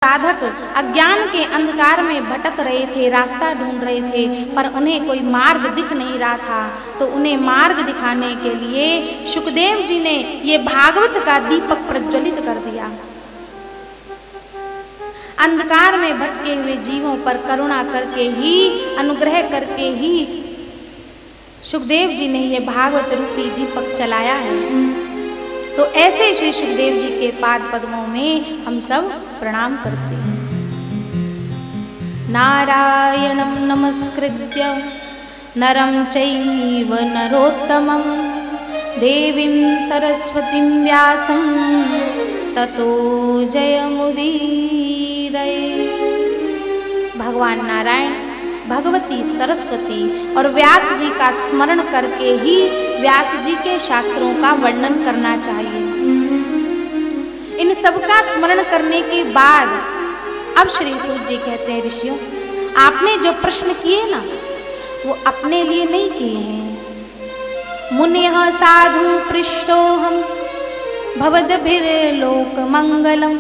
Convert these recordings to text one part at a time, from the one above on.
साधक अज्ञान के अंधकार में भटक रहे थे, रास्ता ढूंढ रहे थे, पर उन्हें कोई मार्ग दिख नहीं रहा था। तो उन्हें मार्ग दिखाने के लिए शुकदेव जी ने ये भागवत का दीपक प्रज्वलित कर दिया। अंधकार में भटके हुए जीवों पर करुणा करके ही, अनुग्रह करके ही शुकदेव जी ने ये भागवत रूपी दीपक चलाया है। तो ऐसे श्री शुकदेव जी के पाद पद्मों में हम सब प्रणाम करते हैं। नारायणं नमस्कृत्य नरं चैव नरोत्तमं देवीं सरस्वतीं व्यासं ततो जयमुदीरये। भगवान नारायण, भगवती सरस्वती और व्यास जी का स्मरण करके ही व्यास जी के शास्त्रों का वर्णन करना चाहिए। इन सबका स्मरण करने के बाद अब श्री सूत जी कहते हैं, ऋषियों आपने जो प्रश्न किए ना वो अपने लिए नहीं किए हैं। मुनिः साधु पृष्ठोहम भवद्भिर्लोक मंगलम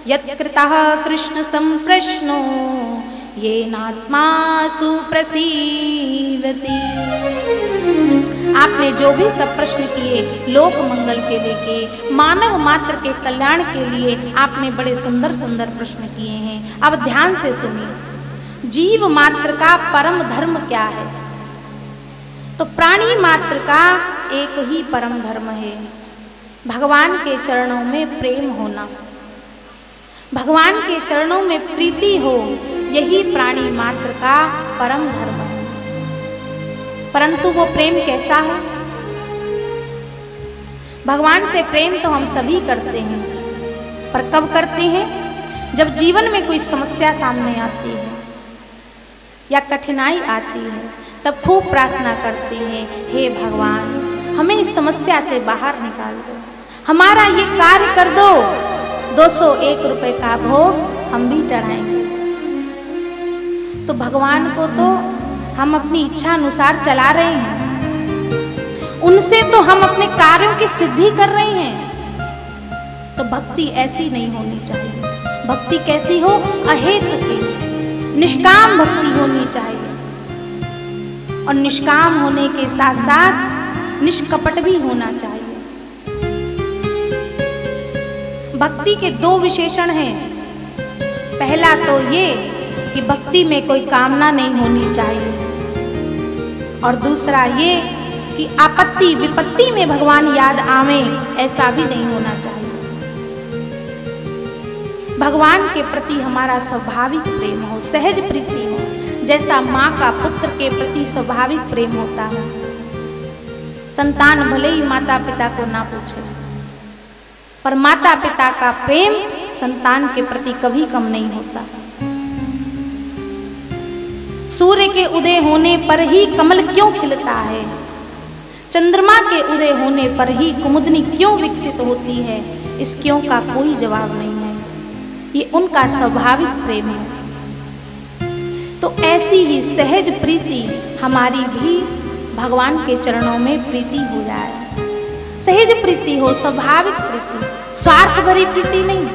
यत्कृतः कृष्ण संप्रश्नो येनात्मा सुप्रसीदति। आपने जो भी सब प्रश्न किए लोक मंगल के लेके, मानव मात्र के कल्याण के लिए आपने बड़े सुंदर सुंदर प्रश्न किए हैं। अब ध्यान से सुनिए, जीव मात्र का परम धर्म क्या है? तो प्राणी मात्र का एक ही परम धर्म है, भगवान के चरणों में प्रेम होना, भगवान के चरणों में प्रीति हो, यही प्राणी मात्र का परम धर्म है। परंतु वो प्रेम कैसा है? भगवान से प्रेम तो हम सभी करते हैं, पर कब करते हैं? जब जीवन में कोई समस्या सामने आती है या कठिनाई आती है, तब खूब प्रार्थना करते हैं, हे भगवान हमें इस समस्या से बाहर निकाल दो, हमारा ये कार्य कर दो, 201 रुपए का भोग हम भी चढ़ाएंगे। तो भगवान को तो हम अपनी इच्छा अनुसार चला रहे हैं, उनसे तो हम अपने कार्यों की सिद्धि कर रहे हैं। तो भक्ति ऐसी नहीं होनी चाहिए। भक्ति कैसी हो? अहेतु की, निष्काम भक्ति होनी चाहिए, और निष्काम होने के साथ साथ निष्कपट भी होना चाहिए। भक्ति के दो विशेषण हैं। पहला तो ये कि भक्ति में कोई कामना नहीं होनी चाहिए, और दूसरा ये कि आपत्ति विपत्ति में भगवान याद आवे, ऐसा भी नहीं होना चाहिए। भगवान के प्रति हमारा स्वाभाविक प्रेम हो, सहज प्रीति हो, जैसा माँ का पुत्र के प्रति स्वाभाविक प्रेम होता है। संतान भले ही माता पिता को ना पूछे, पर माता पिता का प्रेम संतान के प्रति कभी कम नहीं होता। सूर्य के उदय होने पर ही कमल क्यों खिलता है? चंद्रमा के उदय होने पर ही कुमुदनी क्यों विकसित होती है? इस क्यों का कोई जवाब नहीं है, ये उनका स्वाभाविक प्रेम है। तो ऐसी ही सहज प्रीति हमारी भी भगवान के चरणों में प्रीति हो जाए। सहज प्रीति हो, स्वाभाविक प्रीति, स्वार्थ भरी प्रीति नहीं।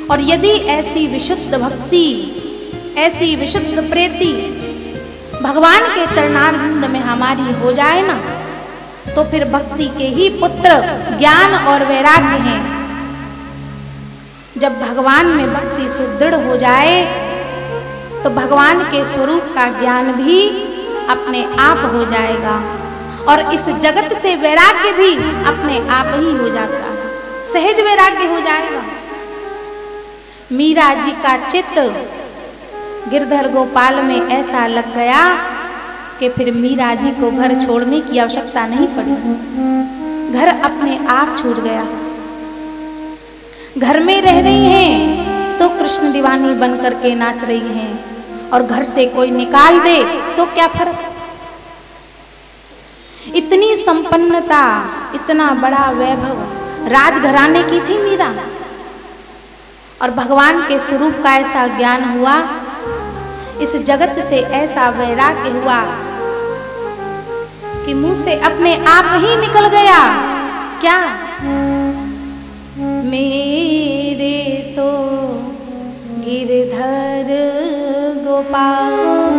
और यदि ऐसी विशुद्ध भक्ति, ऐसी विशुद्ध प्रीति भगवान के चरणारविंद में हमारी हो जाए ना, तो फिर भक्ति के ही पुत्र ज्ञान और वैराग्य हैं। जब भगवान में भक्ति सुदृढ़ हो जाए तो भगवान के स्वरूप का ज्ञान भी अपने आप हो जाएगा, और इस जगत से वैराग्य भी अपने आप ही हो जाता है, सहज वैराग्य हो जाएगा। मीरा जी का चित्त गिरधर गोपाल में ऐसा लग गया कि फिर मीरा जी को घर छोड़ने की आवश्यकता नहीं पड़ी। घर अपने आप छूट गया। घर में रह रही हैं तो कृष्ण दीवानी बन करके नाच रही हैं, और घर से कोई निकाल दे तो क्या फर्क। इतनी संपन्नता, इतना बड़ा वैभव राजघराने की थी मीरा, और भगवान के स्वरूप का ऐसा ज्ञान हुआ, इस जगत से ऐसा वैराग्य हुआ कि मुंह से अपने आप ही निकल गया, क्या मेरे तो गोपाल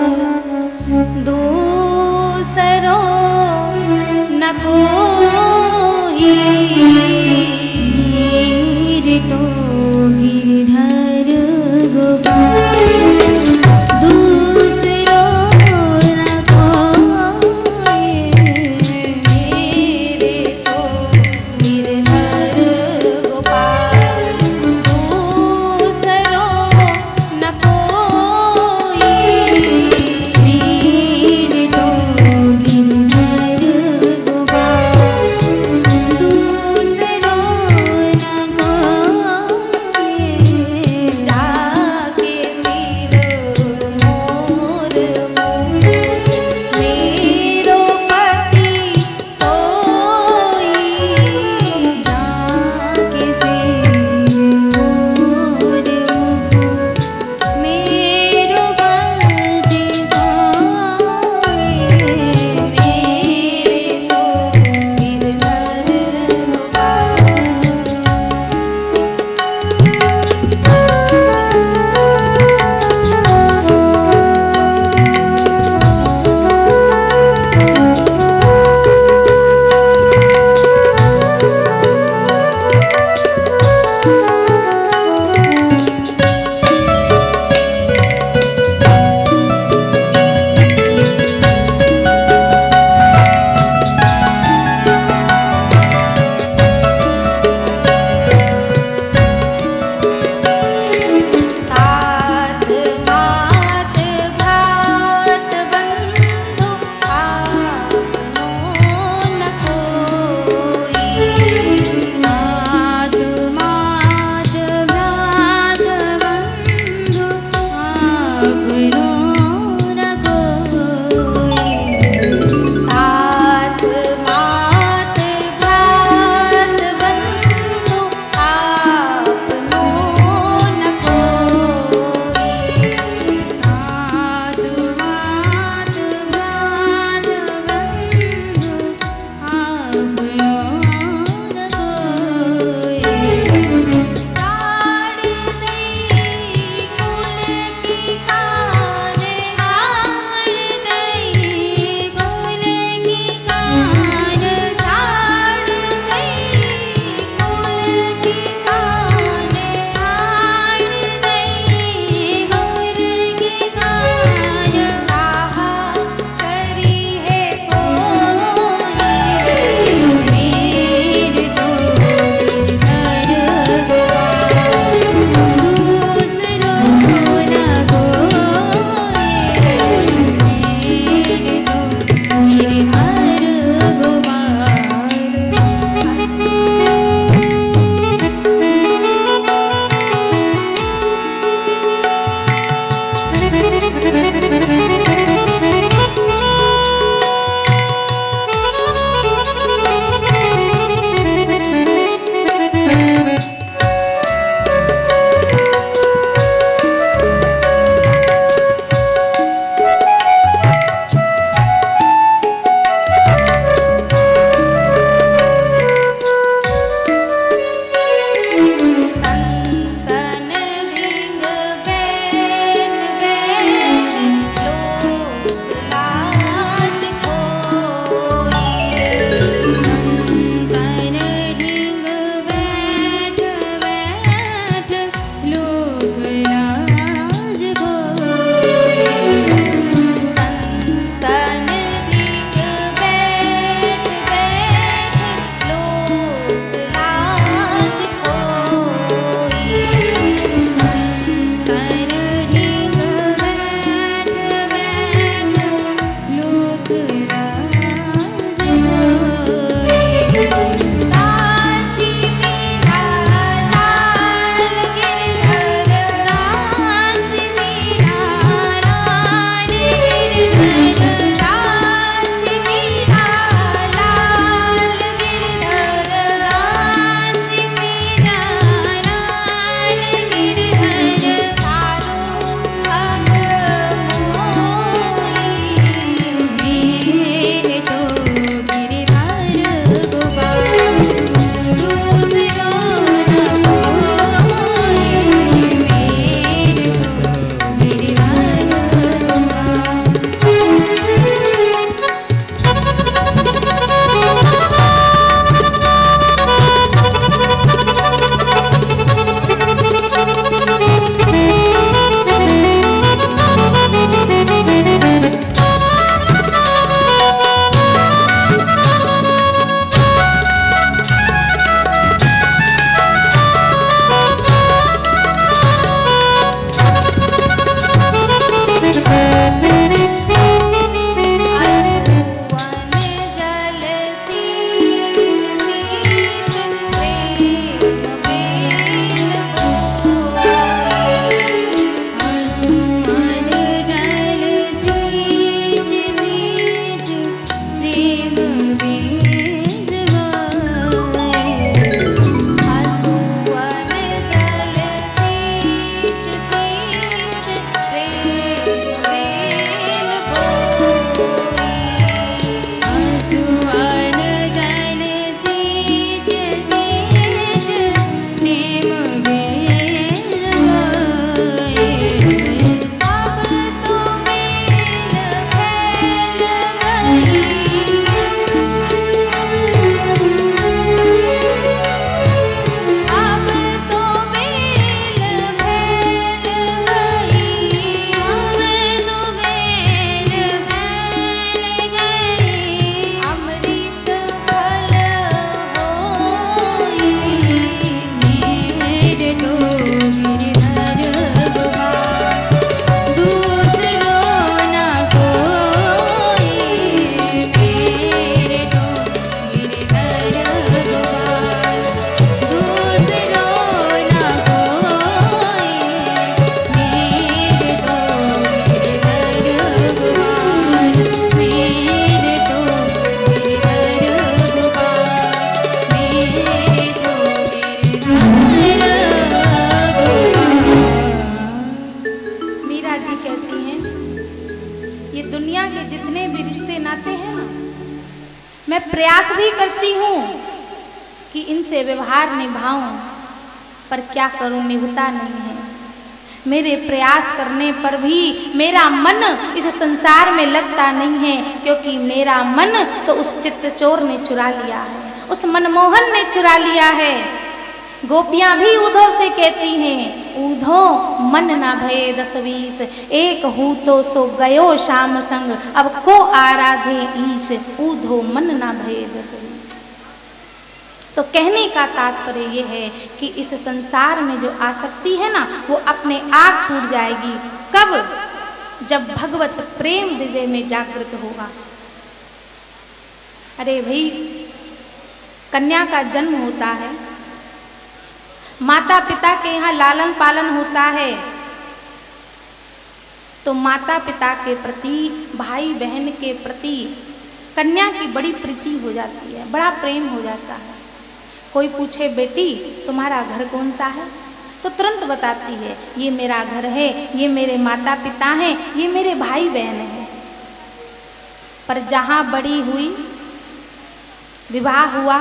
दूसरो न कोई तो गिरधर गोपाल दूसरो न कोई तो गिरधर गोपाल दूसरो न कोई तो गिरधर गोपाल दूसरो न कोई मैं प्रयास भी करती हूँ कि इनसे व्यवहार निभाऊं, पर क्या करूं, निभता नहीं है। मेरे प्रयास करने पर भी मेरा मन इस संसार में लगता नहीं है, क्योंकि मेरा मन तो उस चित्तचोर ने चुरा लिया है, उस मनमोहन ने चुरा लिया है। गोपियां भी उद्धव से कहती हैं, उद्धो मन ना भये 10-20, एक हूँ तो सो गयो श्याम संग, अब को आराधे ईश, उद्धो मन ना भये 10-20। तो कहने का तात्पर्य ये है कि इस संसार में जो आसक्ति है ना, वो अपने आप छूट जाएगी। कब? जब भगवत प्रेम हृदय में जागृत होगा। अरे भाई, कन्या का जन्म होता है, माता पिता के यहाँ लालन पालन होता है, तो माता पिता के प्रति, भाई बहन के प्रति कन्या की बड़ी प्रीति हो जाती है, बड़ा प्रेम हो जाता है। कोई पूछे बेटी तुम्हारा घर कौन सा है, तो तुरंत बताती है, ये मेरा घर है, ये मेरे माता पिता हैं, ये मेरे भाई बहन हैं। पर जहाँ बड़ी हुई, विवाह हुआ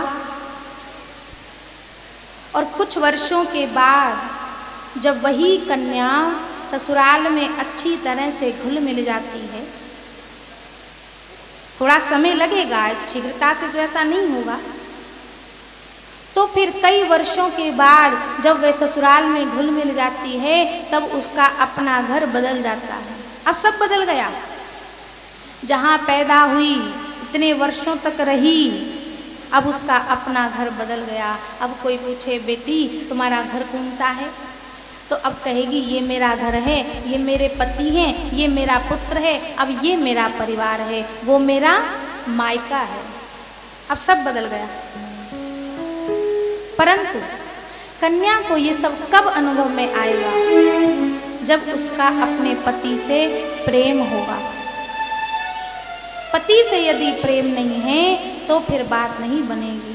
और कुछ वर्षों के बाद जब वही कन्या ससुराल में अच्छी तरह से घुल मिल जाती है, थोड़ा समय लगेगा, शीघ्रता से तो ऐसा नहीं होगा, तो फिर कई वर्षों के बाद जब वह ससुराल में घुल मिल जाती है, तब उसका अपना घर बदल जाता है। अब सब बदल गया। जहाँ पैदा हुई, इतने वर्षों तक रही, अब उसका अपना घर बदल गया। अब कोई पूछे बेटी तुम्हारा घर कौन सा है, तो अब कहेगी ये मेरा घर है, ये मेरे पति हैं, ये मेरा पुत्र है, अब ये मेरा परिवार है, वो मेरा मायका है। अब सब बदल गया। परंतु कन्या को ये सब कब अनुभव में आएगा? जब उसका अपने पति से प्रेम होगा। पति से यदि प्रेम नहीं है तो फिर बात नहीं बनेगी,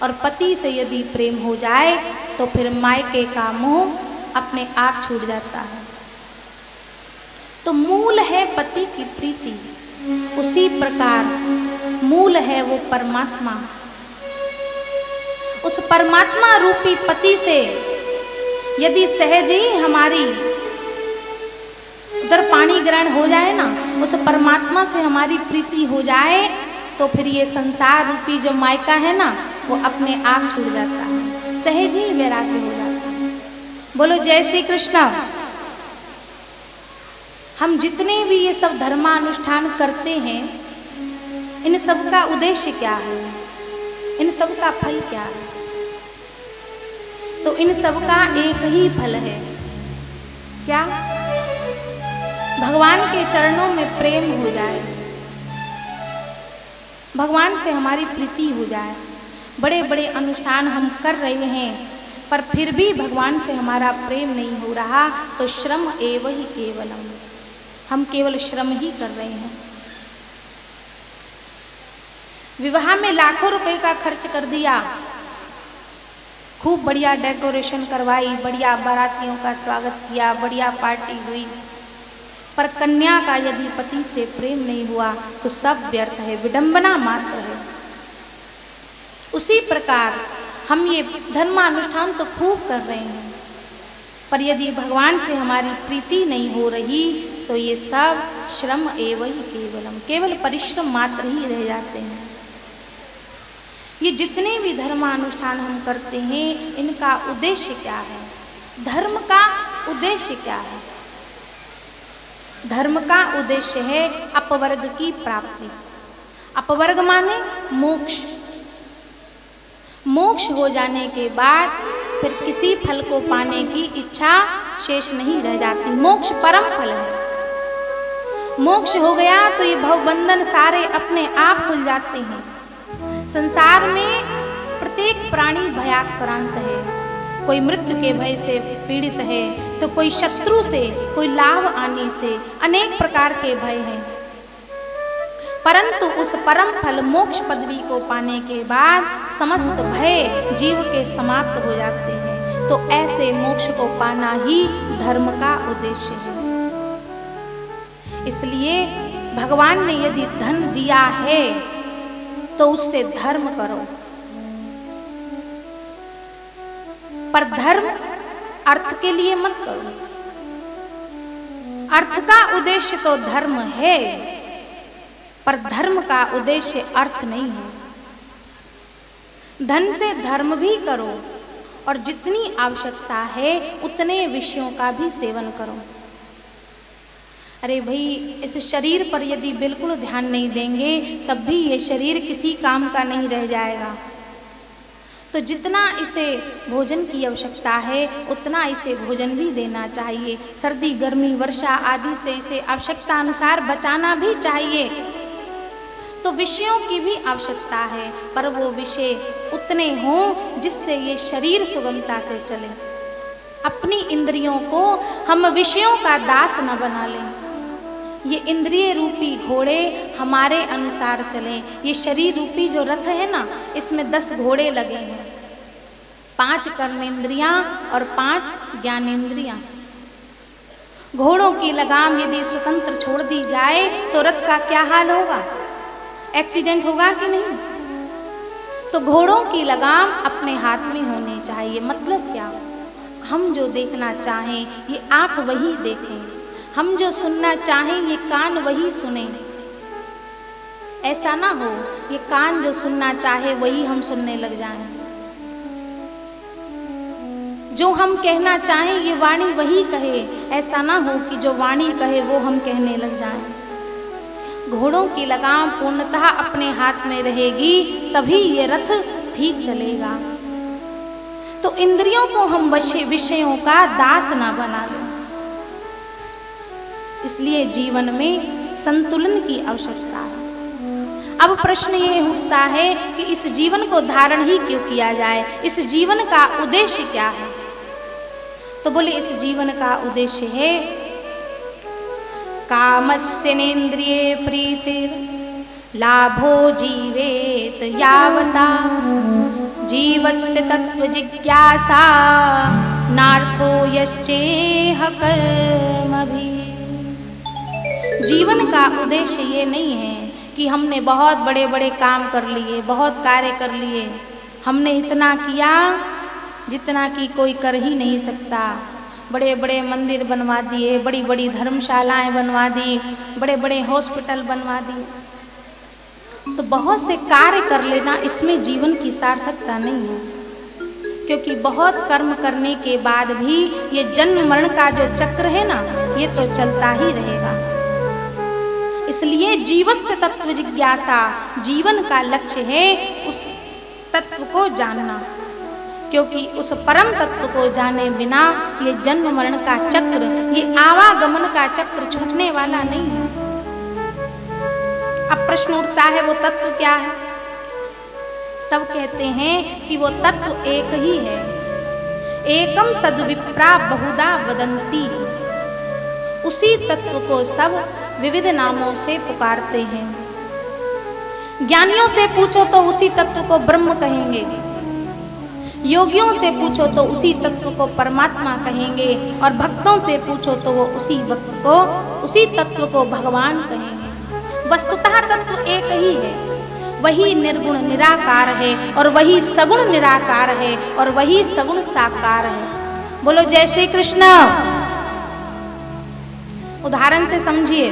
और पति से यदि प्रेम हो जाए तो फिर मायके का मोह अपने आप छूट जाता है। तो मूल है पति की प्रीति, उसी प्रकार मूल है वो परमात्मा। उस परमात्मा रूपी पति से यदि सहज ही हमारी उधर पानी ग्रहण हो जाए ना, उस परमात्मा से हमारी प्रीति हो जाए, तो फिर ये संसार रूपी जो मायका है ना, वो अपने आप छूट जाता है, सहज ही वैराग्य हो जाता है। बोलो जय श्री कृष्ण। हम जितने भी ये सब धर्मानुष्ठान करते हैं, इन सब का उद्देश्य क्या है, इन सब का फल क्या है? तो इन सब का एक ही फल है, क्या? भगवान के चरणों में प्रेम हो जाए, भगवान से हमारी प्रीति हो जाए। बड़े बड़े अनुष्ठान हम कर रहे हैं, पर फिर भी भगवान से हमारा प्रेम नहीं हो रहा, तो श्रम एव ही केवलम, हम केवल श्रम ही कर रहे हैं। विवाह में लाखों रुपए का खर्च कर दिया, खूब बढ़िया डेकोरेशन करवाई, बढ़िया बारातियों का स्वागत किया, बढ़िया पार्टी हुई, पर कन्या का यदि पति से प्रेम नहीं हुआ तो सब व्यर्थ है, विडंबना मात्र है। उसी प्रकार हम ये धर्मानुष्ठान तो खूब कर रहे हैं, पर यदि भगवान से हमारी प्रीति नहीं हो रही तो ये सब श्रम एव ही केवलम, केवल परिश्रम मात्र ही रह जाते हैं। ये जितने भी धर्मानुष्ठान हम करते हैं, इनका उद्देश्य क्या है? धर्म का उद्देश्य क्या है? धर्म का उद्देश्य है अपवर्ग की प्राप्ति। अपवर्ग माने मोक्ष। मोक्ष हो जाने के बाद फिर किसी फल को पाने की इच्छा शेष नहीं रह जाती। मोक्ष परम फल है। मोक्ष हो गया तो ये भवबंधन सारे अपने आप खुल जाते हैं। संसार में प्रत्येक प्राणी भयाक्रांत है, कोई मृत्यु के भय से पीड़ित है, तो कोई शत्रु से, कोई लाभ आने से, अनेक प्रकार के भय हैं। परंतु उस परम फल मोक्ष पदवी को पाने के बाद समस्त भय जीव के समाप्त हो जाते हैं। तो ऐसे मोक्ष को पाना ही धर्म का उद्देश्य है। इसलिए भगवान ने यदि धन दिया है तो उससे धर्म करो। पर धर्म अर्थ के लिए मत करो। अर्थ का उद्देश्य तो धर्म है, पर धर्म का उद्देश्य अर्थ नहीं है। धन से धर्म भी करो और जितनी आवश्यकता है उतने विषयों का भी सेवन करो। अरे भाई, इस शरीर पर यदि बिल्कुल ध्यान नहीं देंगे तब भी ये शरीर किसी काम का नहीं रह जाएगा। तो जितना इसे भोजन की आवश्यकता है उतना इसे भोजन भी देना चाहिए। सर्दी, गर्मी, वर्षा आदि से इसे आवश्यकता अनुसार बचाना भी चाहिए। तो विषयों की भी आवश्यकता है, पर वो विषय उतने हों जिससे ये शरीर सुगमता से चले। अपनी इंद्रियों को हम विषयों का दास न बना लें। ये इंद्रिय रूपी घोड़े हमारे अनुसार चलें। ये शरीर रूपी जो रथ है ना, इसमें 10 घोड़े लगे हैं, 5 कर्मेंद्रियां और 5 ज्ञानेंद्रियां। घोड़ों की लगाम यदि स्वतंत्र छोड़ दी जाए तो रथ का क्या हाल होगा? एक्सीडेंट होगा कि नहीं? तो घोड़ों की लगाम अपने हाथ में होनी चाहिए। मतलब क्या? हम जो देखना चाहें ये आँख वही देखें, हम जो सुनना चाहें ये कान वही सुने। ऐसा ना हो ये कान जो सुनना चाहे वही हम सुनने लग जाएं। जो हम कहना चाहें ये वाणी वही कहे। ऐसा ना हो कि जो वाणी कहे वो हम कहने लग जाएं। घोड़ों की लगाम पूर्णतः अपने हाथ में रहेगी तभी ये रथ ठीक चलेगा। तो इंद्रियों को हम विषयों का दास ना बना लें। इसलिए जीवन में संतुलन की आवश्यकता है। अब प्रश्न ये उठता है कि इस जीवन को धारण ही क्यों किया जाए? इस जीवन का उद्देश्य क्या है? तो बोले इस जीवन का उद्देश्य है कामस्य नेन्द्रिये प्रीतिर लाभो जीवेत यावता जीवस्य तत्व जिज्ञासा नार्थो यश्चेह कर्मभि। जीवन का उद्देश्य ये नहीं है कि हमने बहुत बड़े बड़े काम कर लिए, बहुत कार्य कर लिए, हमने इतना किया जितना कि कोई कर ही नहीं सकता। बड़े बड़े मंदिर बनवा दिए, बड़ी बड़ी धर्मशालाएं बनवा दी, बड़े बड़े हॉस्पिटल बनवा दिए। तो बहुत से कार्य कर लेना इसमें जीवन की सार्थकता नहीं है, क्योंकि बहुत कर्म करने के बाद भी ये जन्म मरण का जो चक्र है ना, ये तो चलता ही रहेगा। इसलिए जीवस्य तत्व जिज्ञासा, जीवन का लक्ष्य है उस तत्व को जानना, क्योंकि उस परम तत्व को जाने बिना ये जन्म मरण का चक्र, ये आवागमन का चक्र छूटने वाला नहीं है। अब प्रश्न उठता है वो तत्व क्या है? तब कहते हैं कि वो तत्व एक ही है। एकम सद्विप्रा बहुधा वदंती। उसी तत्व को सब विविध नामों से पुकारते हैं। ज्ञानियों से पूछो तो उसी तत्व को ब्रह्म कहेंगे, योगियों से पूछो तो उसी तत्व को परमात्मा कहेंगे, और भक्तों से पूछो तो वो उसी तत्व को भगवान कहेंगे। वस्तुतः तत्व एक ही है, वही निर्गुण निराकार है और वही सगुण निराकार है और वही सगुण साकार है। बोलो जय श्री कृष्ण। उदाहरण से समझिए,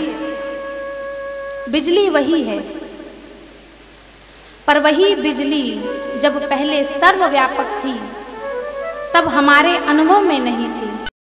बिजली वही है, पर वही बिजली जब पहले सर्वव्यापक थी तब हमारे अनुभव में नहीं थी।